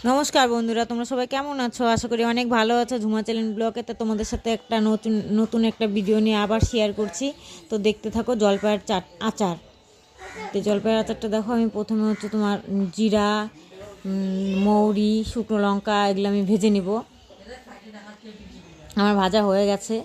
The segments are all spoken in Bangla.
নমস্কার বন্ধুরা, তোমরা সবাই কেমন আছো? আশা করি অনেক ভালো আছো। ঝুমা চ্যানেল ব্লগে তো তোমাদের সাথে একটা নতুন একটা ভিডিও নিয়ে আবার শেয়ার করছি। তো দেখতে থাকো। জলপাইয়ের আচার। তো জলপাইয়ের আচারটা দেখো, আমি প্রথমে হচ্ছে তোমার জিরা, মৌরি, শুকনো লঙ্কা এগুলো আমি ভেজে নিব। আমার ভাজা হয়ে গেছে।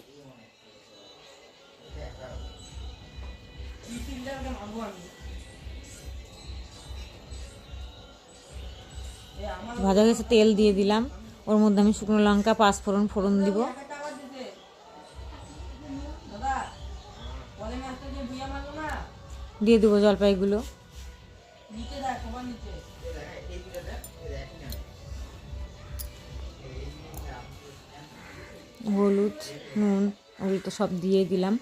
ভাজা গেছে, তেল দিয়ে দিলাম। ওর মধ্যে আমি শুকনো লঙ্কা, পাঁচফোড়ন ফোড়ন দিব। দিয়ে দেবো জলপাইগুলো। হলুদ, নুন ওগুলো তো সব দিয়ে দিলাম।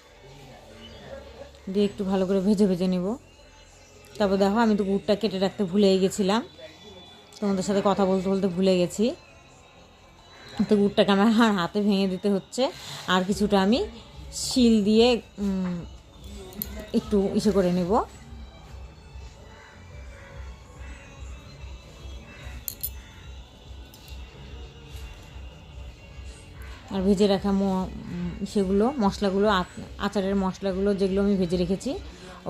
দিয়ে একটু ভালো করে ভেজে ভেজে নেব। তারপর দেখো, আমি তো গুড়টা কেটে রাখতে ভুলেই গেছিলাম, তোমাদের সাথে কথা বলতে বলতে ভুলে গেছি। তো গুড়টাকে আমার হাতে ভেঙে দিতে হচ্ছে। আর কিছুটা আমি শিল দিয়ে একটু ইসে করে নেব। আর ভেজে রাখা সেগুলো মশলাগুলো, আচারের মশলাগুলো যেগুলো আমি ভেজে রেখেছি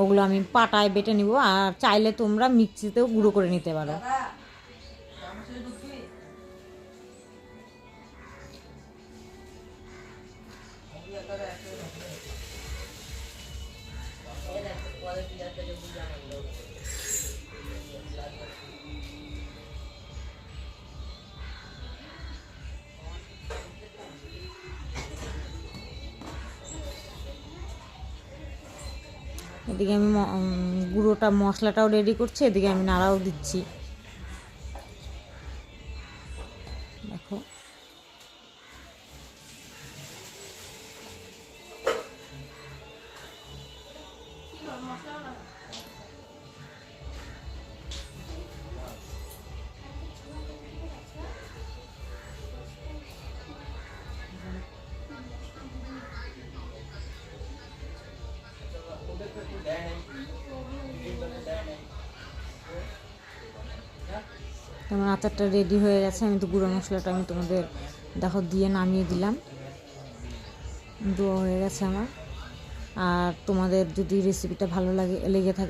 ওগুলো আমি পাটায় বেটে নিব। আর চাইলে তোমরা মিক্সিতেও গুঁড়ো করে নিতে পারো। এদিকে আমি গুঁড়োটা মশলাটাও রেডি করছি, এদিকে আমি নাড়াও দিচ্ছি। দেখো, তোমার আচারটা রেডি হয়ে গেছে। আমি তো গুঁড়ো মশলাটা আমি তোমাদের দেখো দিয়ে নামিয়ে দিলাম। ডো হয়ে গেছে আমার। আর তোমাদের যদি রেসিপিটা ভালো লেগে থাকে